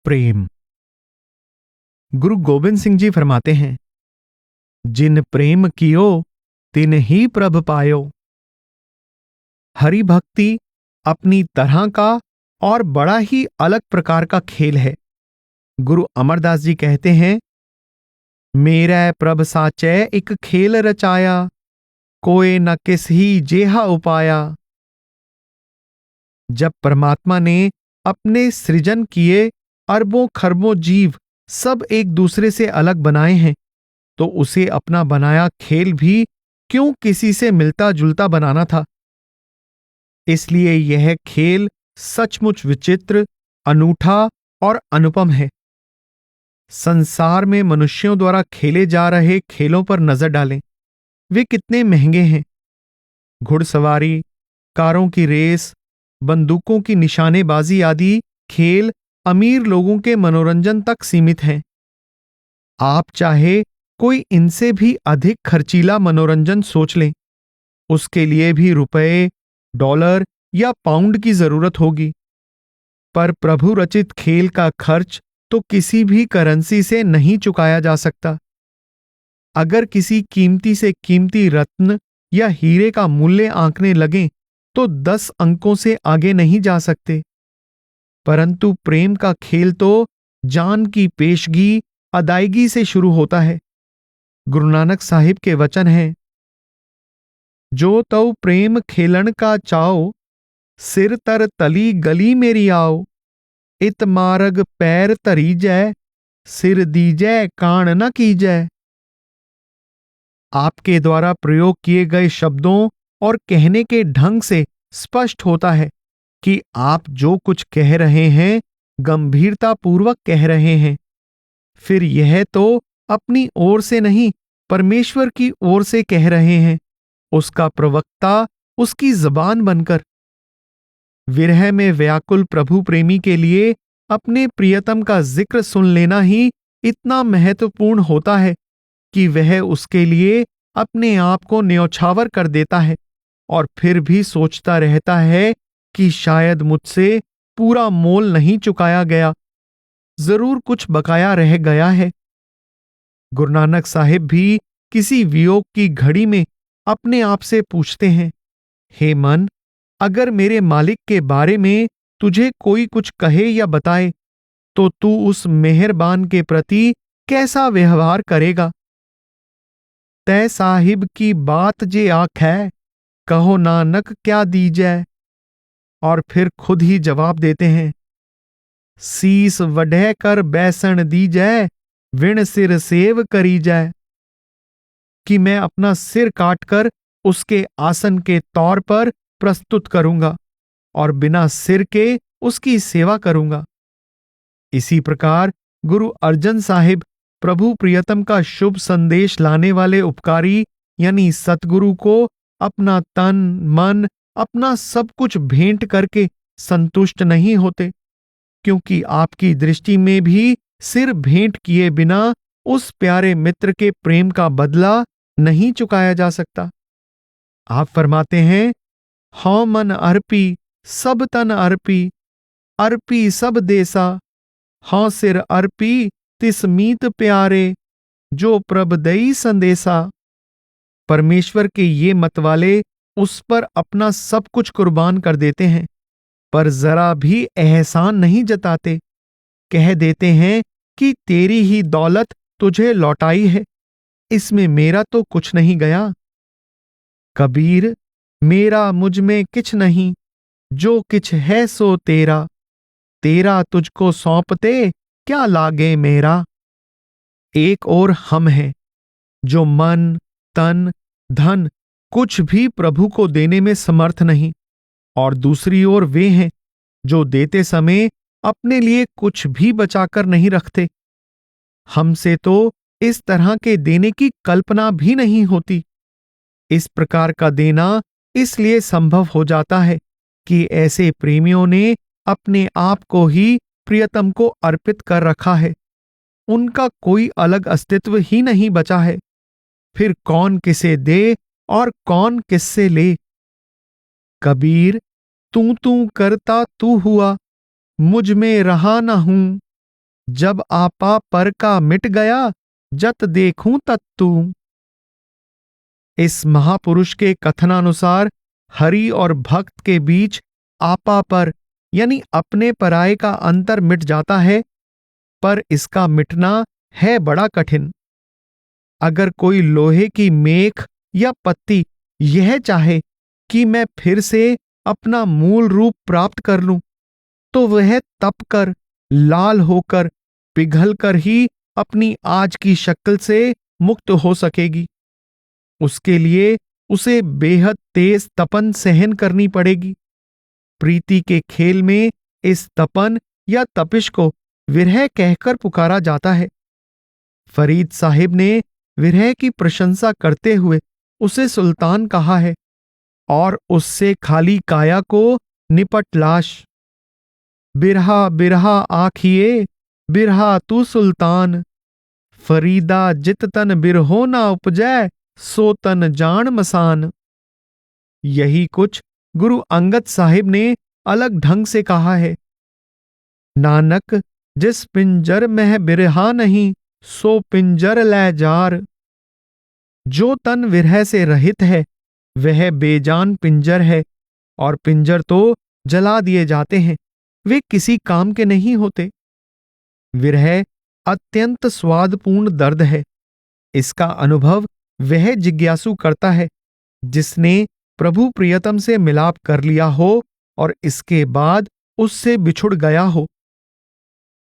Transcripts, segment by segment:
प्रेम। गुरु गोविंद सिंह जी फरमाते हैं, जिन प्रेम कियो तिन ही प्रभ पायो। हरि भक्ति अपनी तरह का और बड़ा ही अलग प्रकार का खेल है। गुरु अमरदास जी कहते हैं, मेरा प्रभ साचै एक खेल रचाया, कोई न किस ही जेहा उपाया। जब परमात्मा ने अपने सृजन किए अरबों खरबों जीव सब एक दूसरे से अलग बनाए हैं, तो उसे अपना बनाया खेल भी क्यों किसी से मिलता जुलता बनाना था। इसलिए यह खेल सचमुच विचित्र, अनूठा और अनुपम है। संसार में मनुष्यों द्वारा खेले जा रहे खेलों पर नजर डालें, वे कितने महंगे हैं। घुड़सवारी, कारों की रेस, बंदूकों की निशानेबाजी आदि खेल अमीर लोगों के मनोरंजन तक सीमित हैं। आप चाहे कोई इनसे भी अधिक खर्चीला मनोरंजन सोच लें, उसके लिए भी रुपए, डॉलर या पाउंड की जरूरत होगी। पर प्रभु रचित खेल का खर्च तो किसी भी करेंसी से नहीं चुकाया जा सकता। अगर किसी कीमती से कीमती रत्न या हीरे का मूल्य आंकने लगें तो 10 अंकों से आगे नहीं जा सकते। परंतु प्रेम का खेल तो जान की पेशगी, अदायगी से शुरू होता है। गुरु नानक साहिब के वचन हैं, जो तऊ प्रेम खेलन का चाओ, सिर तर तली गली मेरी आओ। इत मार्ग पैर धरी जय, सिर दीजै कान न कीजै। आपके द्वारा प्रयोग किए गए शब्दों और कहने के ढंग से स्पष्ट होता है कि आप जो कुछ कह रहे हैं गंभीरता पूर्वक कह रहे हैं। फिर यह तो अपनी ओर से नहीं, परमेश्वर की ओर से कह रहे हैं, उसका प्रवक्ता उसकी जबान बनकर। विरह में व्याकुल प्रभु प्रेमी के लिए अपने प्रियतम का जिक्र सुन लेना ही इतना महत्वपूर्ण होता है कि वह उसके लिए अपने आप को न्यौछावर कर देता है और फिर भी सोचता रहता है कि शायद मुझसे पूरा मोल नहीं चुकाया गया, जरूर कुछ बकाया रह गया है। गुरु नानक साहिब भी किसी वियोग की घड़ी में अपने आप से पूछते हैं, हे मन, अगर मेरे मालिक के बारे में तुझे कोई कुछ कहे या बताए तो तू उस मेहरबान के प्रति कैसा व्यवहार करेगा। तै साहिब की बात जे आखै, कहो नानक क्या दीजै। और फिर खुद ही जवाब देते हैं, सीस वढ़े कर बैसन दीजै, विण सिर सेव करी जाए। कि मैं अपना सिर काटकर उसके आसन के तौर पर प्रस्तुत करूंगा और बिना सिर के उसकी सेवा करूंगा। इसी प्रकार गुरु अर्जन साहिब प्रभु प्रियतम का शुभ संदेश लाने वाले उपकारी यानी सतगुरु को अपना तन मन, अपना सब कुछ भेंट करके संतुष्ट नहीं होते, क्योंकि आपकी दृष्टि में भी सिर भेंट किए बिना उस प्यारे मित्र के प्रेम का बदला नहीं चुकाया जा सकता। आप फरमाते हैं, हौ मन अर्पी सब तन अर्पी, अर्पी सब देसा। हौ सिर अर्पी तिस मीत प्यारे, जो प्रभ दई संदेशा। परमेश्वर के ये मतवाले उस पर अपना सब कुछ कुर्बान कर देते हैं, पर जरा भी एहसान नहीं जताते। कह देते हैं कि तेरी ही दौलत तुझे लौटाई है, इसमें मेरा तो कुछ नहीं गया। कबीर, मेरा मुझ में किछ नहीं, जो किछ है सो तेरा। तेरा तुझको सौंपते क्या लागे मेरा। एक और हम हैं जो मन, तन, धन कुछ भी प्रभु को देने में समर्थ नहीं, और दूसरी ओर वे हैं जो देते समय अपने लिए कुछ भी बचाकर नहीं रखते। हमसे तो इस तरह के देने की कल्पना भी नहीं होती। इस प्रकार का देना इसलिए संभव हो जाता है कि ऐसे प्रेमियों ने अपने आप को ही प्रियतम को अर्पित कर रखा है। उनका कोई अलग अस्तित्व ही नहीं बचा है। फिर कौन किसे दे और कौन किससे ले। कबीर, तू करता तू हुआ, मुझ में रहा न हूं। जब आपा पर का मिट गया, जत देखूं तत तू। इस महापुरुष के कथनानुसार हरि और भक्त के बीच आपा पर यानी अपने पराये का अंतर मिट जाता है, पर इसका मिटना है बड़ा कठिन। अगर कोई लोहे की मेख या पत्ती यह चाहे कि मैं फिर से अपना मूल रूप प्राप्त कर लूं, तो वह तप कर, लाल होकर, पिघल कर ही अपनी आज की शक्ल से मुक्त हो सकेगी। उसके लिए उसे बेहद तेज तपन सहन करनी पड़ेगी। प्रीति के खेल में इस तपन या तपिश को विरह कहकर पुकारा जाता है। फरीद साहिब ने विरह की प्रशंसा करते हुए उसे सुल्तान कहा है और उससे खाली काया को निपट लाश। बिरहा बिरहा आखिए, बिरहा तू सुल्तान, फरीदा जित तन बिरहो ना उपजै, सो तन जान मसान। यही कुछ गुरु अंगद साहिब ने अलग ढंग से कहा है। नानक जिस पिंजर में बिरहा नहीं, सो पिंजर लै जार। जो तन विरह से रहित है वह बेजान पिंजर है, और पिंजर तो जला दिए जाते हैं, वे किसी काम के नहीं होते। विरह अत्यंत स्वादपूर्ण दर्द है। इसका अनुभव वह जिज्ञासु करता है जिसने प्रभु प्रियतम से मिलाप कर लिया हो और इसके बाद उससे बिछुड़ गया हो।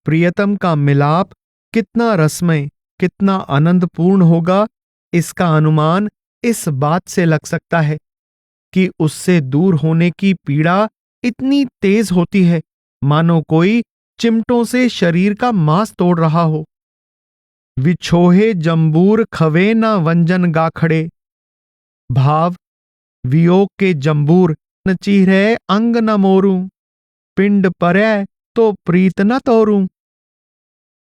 प्रियतम का मिलाप कितना रसमय, कितना आनंदपूर्ण होगा, इसका अनुमान इस बात से लग सकता है कि उससे दूर होने की पीड़ा इतनी तेज होती है मानो कोई चिमटों से शरीर का मांस तोड़ रहा हो। विछोहे जंबूर खवे न वंजन गाखड़े। भाव, वियोग के जंबूर न चीरे अंग न मोरूं, पिंड परै तो प्रीत न तोरूं।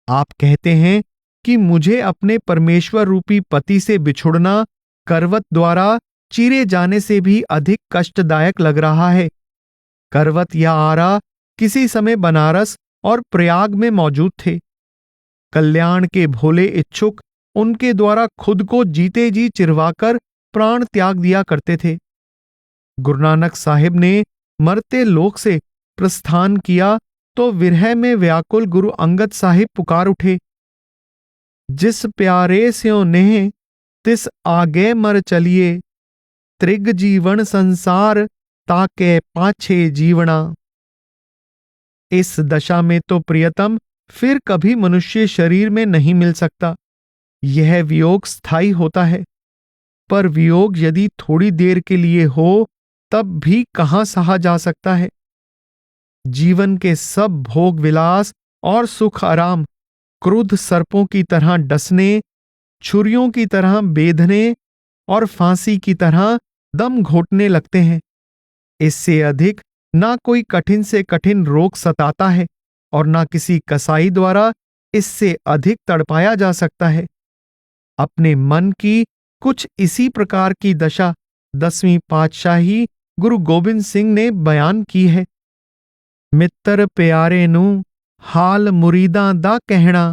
आप कहते हैं कि मुझे अपने परमेश्वर रूपी पति से बिछुड़ना करवत द्वारा चीरे जाने से भी अधिक कष्टदायक लग रहा है। करवत या आरा किसी समय बनारस और प्रयाग में मौजूद थे। कल्याण के भोले इच्छुक उनके द्वारा खुद को जीते जी चिरवाकर प्राण त्याग दिया करते थे। गुरु नानक साहिब ने मरते लोक से प्रस्थान किया तो विरह में व्याकुल गुरु अंगद साहिब पुकार उठे, जिस प्यारे स्यों नेह तिस आगे मर चलिए, त्रिग जीवन संसार ताके पाछे जीवना। इस दशा में तो प्रियतम फिर कभी मनुष्य शरीर में नहीं मिल सकता। यह वियोग स्थायी होता है, पर वियोग यदि थोड़ी देर के लिए हो तब भी कहां सहा जा सकता है। जीवन के सब भोग विलास और सुख आराम क्रुद्ध सर्पों की तरह डसने, छुरियों की तरह बेधने और फांसी की तरह दम घोटने लगते हैं। इससे अधिक ना कोई कठिन से कठिन रोग सताता है और ना किसी कसाई द्वारा इससे अधिक तड़पाया जा सकता है। अपने मन की कुछ इसी प्रकार की दशा 10वीं पातशाही गुरु गोबिंद सिंह ने बयान की है। मित्र प्यारे नू हाल मुरीदां दा कहना,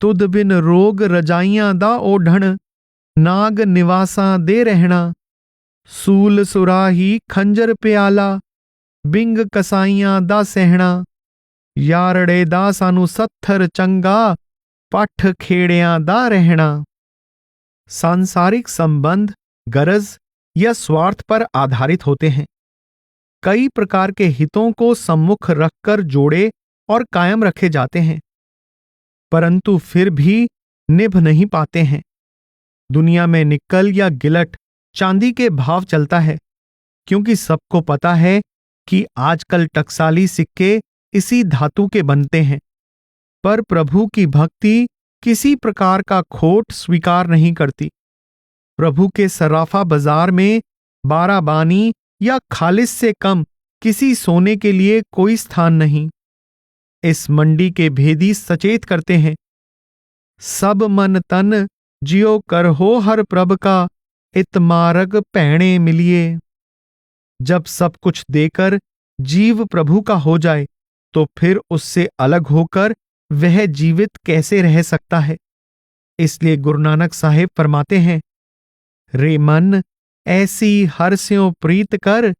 तुद बिन रोग रजाइयां दा ओढ़ण, नाग निवासां दे रहना, सूल सुराही खंजर प्याला, बिंग कसाइयां दा सहना, यारड़े दा सानू सत्थर चंगा, पठ खेड़ियां दा रहना। सांसारिक संबंध गरज या स्वार्थ पर आधारित होते हैं। कई प्रकार के हितों को सम्मुख रखकर जोड़े और कायम रखे जाते हैं, परंतु फिर भी निभ नहीं पाते हैं। दुनिया में निकल या गिलट चांदी के भाव चलता है, क्योंकि सबको पता है कि आजकल टकसाली सिक्के इसी धातु के बनते हैं। पर प्रभु की भक्ति किसी प्रकार का खोट स्वीकार नहीं करती। प्रभु के सराफा बाजार में 12 बानी या खालिस से कम किसी सोने के लिए कोई स्थान नहीं। इस मंडी के भेदी सचेत करते हैं, सब मन तन जियो कर हो हर प्रभ का, इत मार्ग पैणे मिलिए। जब सब कुछ देकर जीव प्रभु का हो जाए तो फिर उससे अलग होकर वह जीवित कैसे रह सकता है। इसलिए गुरु नानक साहिब फरमाते हैं, रे मन ऐसी हर स्यों प्रीत कर,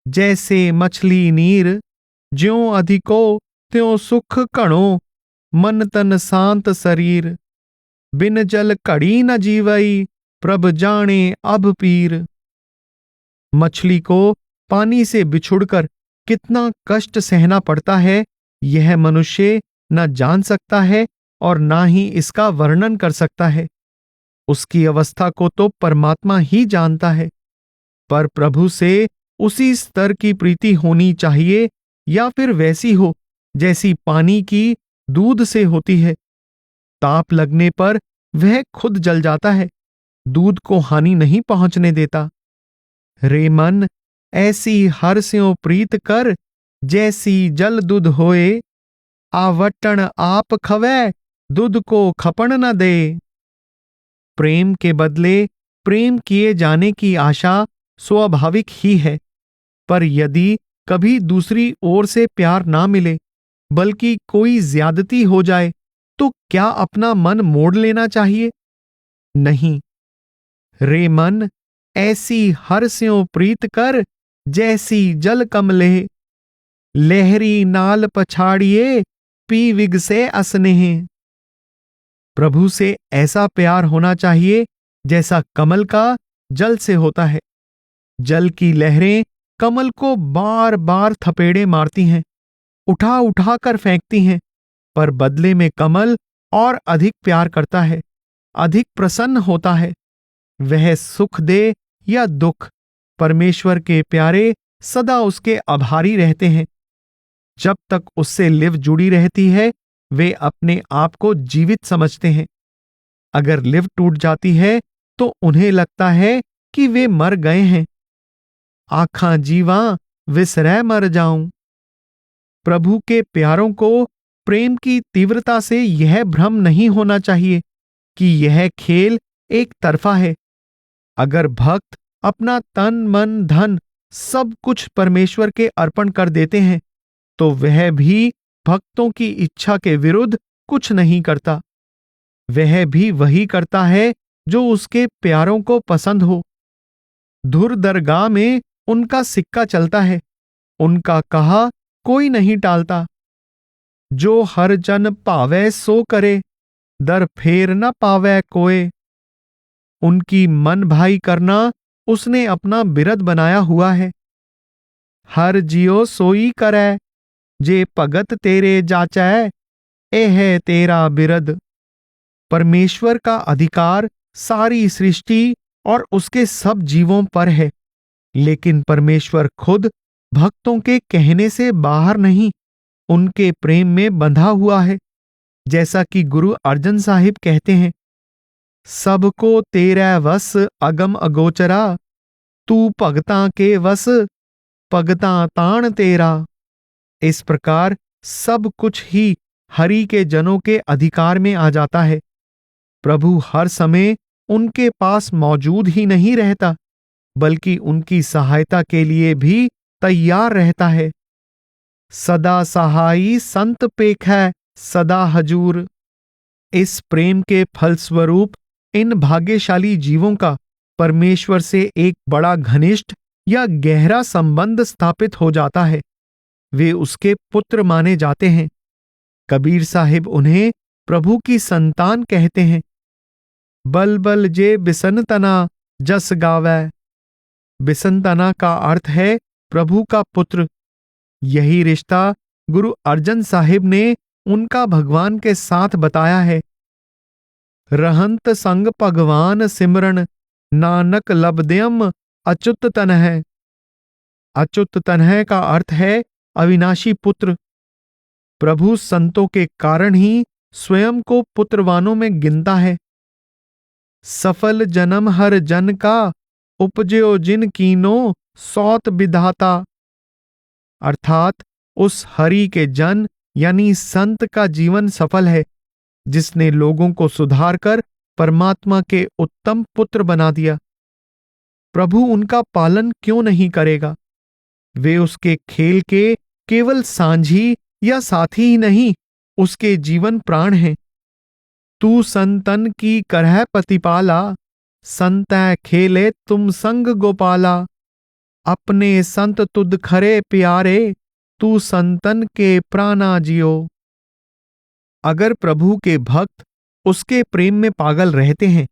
जैसे मछली नीर, ज्यों अधिको त्यों सुख कणो, मन तन शांत शरीर, बिन जल कड़ी न जीवई, प्रभ जाने अब पीर। मछली को पानी से बिछुड़कर कितना कष्ट सहना पड़ता है, यह मनुष्य न जान सकता है और ना ही इसका वर्णन कर सकता है। उसकी अवस्था को तो परमात्मा ही जानता है। पर प्रभु से उसी स्तर की प्रीति होनी चाहिए, या फिर वैसी हो जैसी पानी की दूध से होती है। ताप लगने पर वह खुद जल जाता है, दूध को हानि नहीं पहुंचने देता। रे मन ऐसी हर स्यों प्रीत कर, जैसी जल दूध होए, आवटन आप खवै, दूध को खपन न दे। प्रेम के बदले प्रेम किए जाने की आशा स्वाभाविक ही है, पर यदि कभी दूसरी ओर से प्यार ना मिले बल्कि कोई ज्यादती हो जाए, तो क्या अपना मन मोड़ लेना चाहिए? नहीं। रे मन ऐसी हर स्यों प्रीत कर, जैसी जल कमले, लहरी नाल पछाड़िए, पी विग से असनेह। प्रभु से ऐसा प्यार होना चाहिए जैसा कमल का जल से होता है। जल की लहरें कमल को बार बार थपेड़े मारती हैं, उठा उठा कर फेंकती हैं, पर बदले में कमल और अधिक प्यार करता है, अधिक प्रसन्न होता है। वह सुख दे या दुख, परमेश्वर के प्यारे सदा उसके आभारी रहते हैं। जब तक उससे लिव जुड़ी रहती है, वे अपने आप को जीवित समझते हैं। अगर लिव टूट जाती है तो उन्हें लगता है कि वे मर गए हैं। आखां जीवा विसरै मर जाऊं। प्रभु के प्यारों को प्रेम की तीव्रता से यह भ्रम नहीं होना चाहिए कि यह खेल एक तरफा है। अगर भक्त अपना तन मन धन सब कुछ परमेश्वर के अर्पण कर देते हैं, तो वह भी भक्तों की इच्छा के विरुद्ध कुछ नहीं करता। वह भी वही करता है जो उसके प्यारों को पसंद हो। धुर दरगाह में उनका सिक्का चलता है, उनका कहा कोई नहीं टालता। जो हर जन पावै सो करे, दर फेर न पावै कोय। उनकी मन भाई करना उसने अपना बिरद बनाया हुआ है। हर जियो सोई करै, जे भगत तेरे जाचै, एह तेरा बिरद। परमेश्वर का अधिकार सारी सृष्टि और उसके सब जीवों पर है, लेकिन परमेश्वर खुद भक्तों के कहने से बाहर नहीं, उनके प्रेम में बंधा हुआ है। जैसा कि गुरु अर्जन साहिब कहते हैं, सबको तेरा वस अगम अगोचरा, तू भगतां के वस, भगतां ताण तेरा। इस प्रकार सब कुछ ही हरि के जनों के अधिकार में आ जाता है। प्रभु हर समय उनके पास मौजूद ही नहीं रहता, बल्कि उनकी सहायता के लिए भी तैयार रहता है। सदा सहाई संत पेखै, सदा हजूर। इस प्रेम के फलस्वरूप इन भाग्यशाली जीवों का परमेश्वर से एक बड़ा घनिष्ठ या गहरा संबंध स्थापित हो जाता है। वे उसके पुत्र माने जाते हैं। कबीर साहिब उन्हें प्रभु की संतान कहते हैं। बल बल जे बिसन तना जस गावै। बिसन तना का अर्थ है प्रभु का पुत्र। यही रिश्ता गुरु अर्जन साहिब ने उनका भगवान के साथ बताया है। रहंत संग भगवान सिमरन, नानक लबद्यम अच्युत तनह। अच्युत तनह का अर्थ है अविनाशी पुत्र। प्रभु संतों के कारण ही स्वयं को पुत्रवानों में गिनता है। सफल जन्म हर जन का, उपजयो जिन कीनो सौत विधाता। अर्थात उस हरि के जन यानी संत का जीवन सफल है, जिसने लोगों को सुधारकर परमात्मा के उत्तम पुत्र बना दिया। प्रभु उनका पालन क्यों नहीं करेगा? वे उसके खेल के केवल सांझी या साथी ही नहीं, उसके जीवन प्राण हैं। तू संतन की करह प्रतिपाला, संतै खेले तुम संग गोपाला। अपने संत तुद खरे प्यारे, तू संतन के प्राणा जियो। अगर प्रभु के भक्त उसके प्रेम में पागल रहते हैं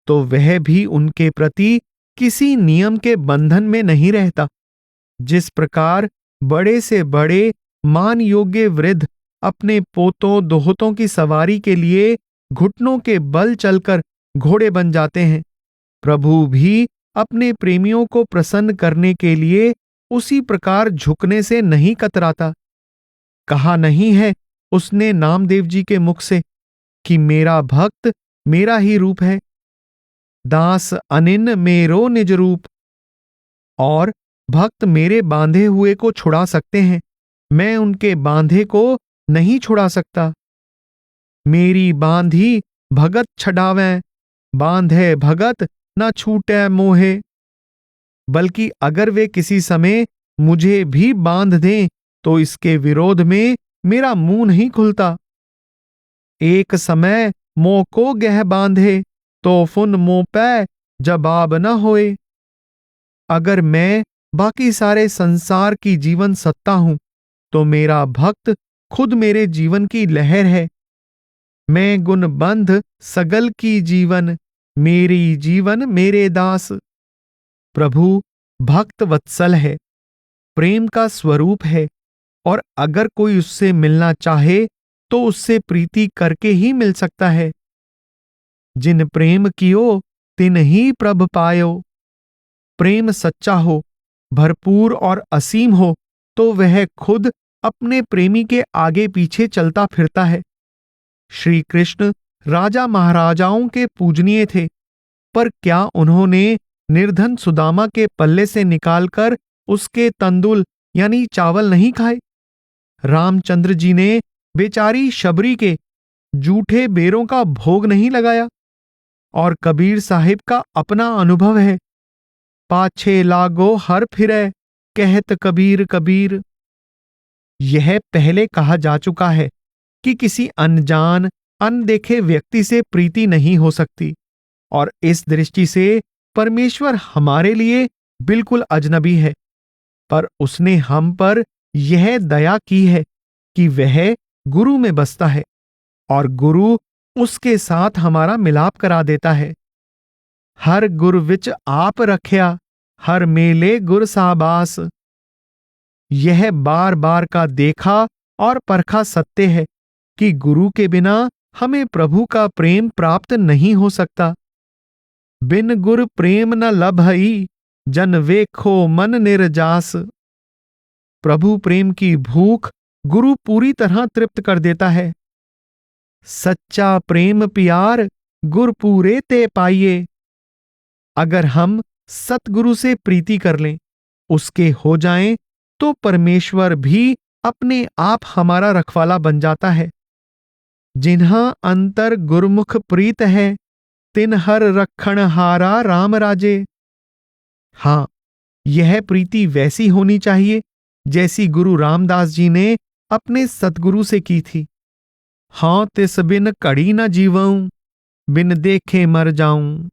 तो वह भी उनके प्रति किसी नियम के बंधन में नहीं रहता। जिस प्रकार बड़े से बड़े मान योग्य वृद्ध अपने पोतों दोहतों की सवारी के लिए घुटनों के बल चलकर घोड़े बन जाते हैं, प्रभु भी अपने प्रेमियों को प्रसन्न करने के लिए उसी प्रकार झुकने से नहीं कतराता। कहा नहीं है उसने नामदेव जी के मुख से कि मेरा भक्त मेरा ही रूप है, दास अनिन मेरो निज रूप। और भक्त मेरे बांधे हुए को छुड़ा सकते हैं, मैं उनके बांधे को नहीं छुड़ा सकता। मेरी बांधी भगत छडावें, बांधे भगत न छूटे मोहे। बल्कि अगर वे किसी समय मुझे भी बांध दें तो इसके विरोध में मेरा मुंह नहीं खुलता। एक समय मोह को गह बांधे, तो फुन मोह पै जवाब न होए। अगर मैं बाकी सारे संसार की जीवन सत्ता हूं तो मेरा भक्त खुद मेरे जीवन की लहर है। मैं गुणबंध सगल की जीवन, मेरी जीवन मेरे दास। प्रभु भक्त वत्सल है, प्रेम का स्वरूप है, और अगर कोई उससे मिलना चाहे तो उससे प्रीति करके ही मिल सकता है। जिन प्रेम कियो तिन ही प्रभ पायो। प्रेम सच्चा हो, भरपूर और असीम हो तो वह खुद अपने प्रेमी के आगे पीछे चलता फिरता है। श्री कृष्ण राजा महाराजाओं के पूजनीय थे, पर क्या उन्होंने निर्धन सुदामा के पल्ले से निकालकर उसके तंदुल यानी चावल नहीं खाए? रामचंद्र जी ने बेचारी शबरी के जूठे बेरों का भोग नहीं लगाया? और कबीर साहिब का अपना अनुभव है, पाछे लागो हर फिरे, कहत कबीर कबीर। यह पहले कहा जा चुका है कि किसी अनजान अनदेखे व्यक्ति से प्रीति नहीं हो सकती, और इस दृष्टि से परमेश्वर हमारे लिए बिल्कुल अजनबी है। पर उसने हम पर यह दया की है कि वह गुरु में बसता है और गुरु उसके साथ हमारा मिलाप करा देता है। हर गुर विच आप रखया, हर मेले गुर साबास। यह बार बार का देखा और परखा सत्य है कि गुरु के बिना हमें प्रभु का प्रेम प्राप्त नहीं हो सकता। बिन गुर प्रेम न लभई, जन वेखो मन निर्जास। प्रभु प्रेम की भूख गुरु पूरी तरह तृप्त कर देता है। सच्चा प्रेम प्यार गुर पूरे ते पाइये। अगर हम सतगुरु से प्रीति कर लें, उसके हो जाएं, तो परमेश्वर भी अपने आप हमारा रखवाला बन जाता है। जिन्हा अंतर गुरमुख प्रीत है, तिन हर रखण हारा राम राजे। हां, यह प्रीति वैसी होनी चाहिए जैसी गुरु रामदास जी ने अपने सतगुरु से की थी। हां तिस बिन कड़ी न जीवऊं, बिन देखे मर जाऊं।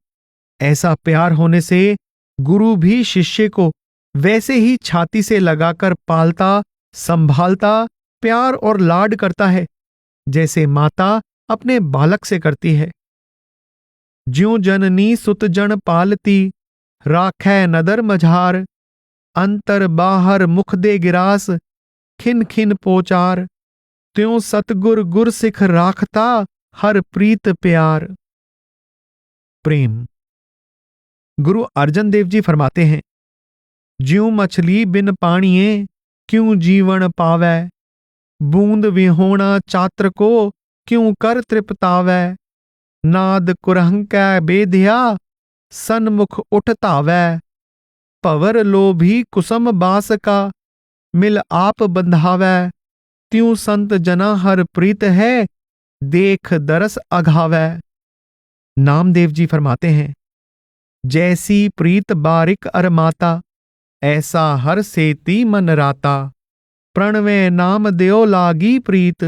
ऐसा प्यार होने से गुरु भी शिष्य को वैसे ही छाती से लगाकर पालता, संभालता, प्यार और लाड करता है जैसे माता अपने बालक से करती है। ज्यों जननी सुत जन पालती, राखै नदर मझार। अंतर बाहर मुख दे गिरास, खिन खिन पोचार। त्यों सतगुर गुर सिख राखता, हर प्रीत प्यार। प्रेम। गुरु अर्जन देव जी फरमाते हैं, ज्यों मछली बिन पानिए, क्यों जीवन पावै। बूंद विहोणा चात्र को, क्यों कर तृप्तावै। नाद कुरहंकै बेधिया, सन्मुख उठ धावै। पवर लोभी कुसम बास का, मिल आप बंधावै। त्यों संत जना हर प्रीत है, देख दरस अघावै। नामदेव जी फरमाते हैं, जैसी प्रीत बारिक अरमाता, ऐसा हर सेती मन राता। प्रणवे नाम देओ लागी प्रीत,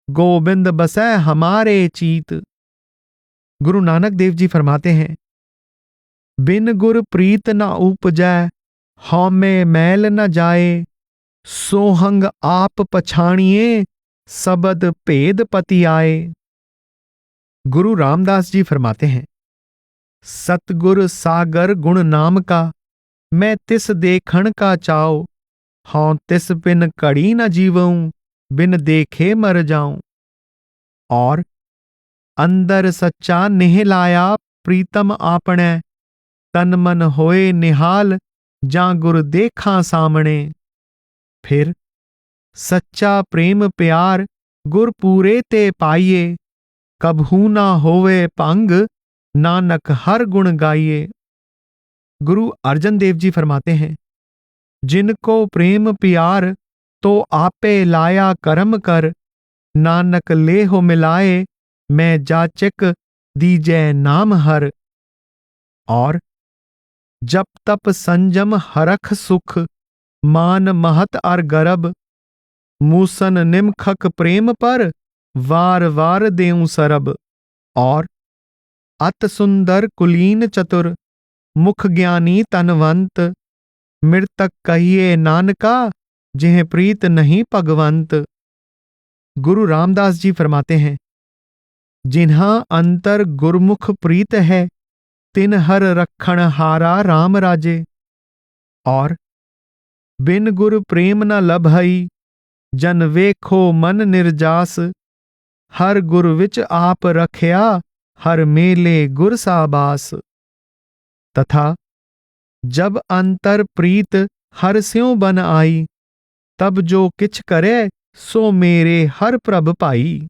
गोविंद बसै हमारे चीत। गुरु नानक देव जी फरमाते हैं, बिन गुर प्रीत न उपजै, हौमे मैल न जाए, सोहंग आप पछाणिए, सबद भेद पति आए। गुरु रामदास जी फरमाते हैं, सतगुर सागर गुण नाम का, मैं तिस देखण का चाओ, हौं तिस बिन कड़ी न जीवऊं, बिन देखे मर जाऊं। और अंदर सच्चा नेह लाया, प्रीतम आपणे, तन मन होए निहाल, जां गुर देखा सामणे। फिर सच्चा प्रेम प्यार, गुर पूरे ते पाइए, कबहू ना होवे पंग, नानक हर गुण गाइए। गुरु अर्जन देव जी फरमाते हैं, जिनको प्रेम प्यार, तो आपे लाया कर्म कर, नानक लेहो मिलाए, मैं जाचक दीजै नाम हर। और जप तप संजम हरख सुख, मान महत अर गर्ब, मूसन निमखक प्रेम पर, वार वार देऊं सरब। और अत सुंदर कुलीन चतुर, मुख ज्ञानी तनवंत, मृतक कहिए नानका, जिह प्रीत नहीं भगवंत। गुरु रामदास जी फरमाते हैं, जिन्हा अंतर गुरमुख प्रीत है, तिन हर रखण हारा राम राजे। और बिन गुर प्रेम न लभई, जन वेखो मन निर्जास, हर गुर विच आप रखया, हर मेले गुर साबास। तथा जब अंतर प्रीत हर स्यों बन आई, तब जो किछ करे, सो मेरे हर प्रभ पाई।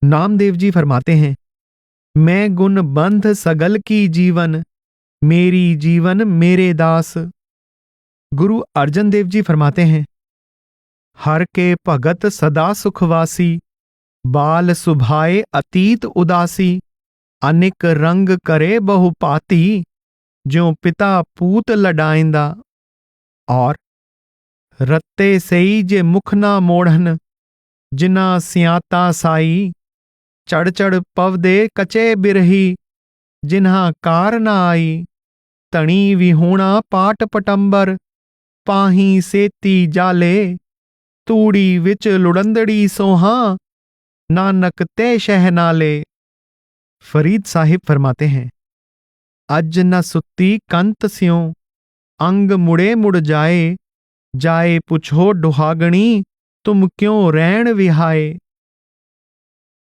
नामदेव जी फरमाते हैं, मैं गुण बंध सगल की जीवन, मेरी जीवन मेरे दास। गुरु अर्जन देव जी फरमाते हैं, हर के भगत सदा सुखवासी, बाल सुभाए अतीत उदासी, अनेक रंग करे बहुपाती, ज्यों पिता पूत लडाइंदा। और रत्ते सई जे मुख ना मोड़न, जिना सियाता साई, चढ़ चढ़ पवदे कचे बिरही, जिन्हा कार ना आई, तणी विहोणा पाट पटंबर, पाही सेती जाले, तूड़ी विच लुड़ंदड़ी सोहा, नानक ते शह नाले। फरीद साहिब फरमाते हैं, अज न सुती कंत स्यों, अंग मुड़े मुड़ जाए, जाए पुछो डुहागणी, तुम क्यों रैण विहाए।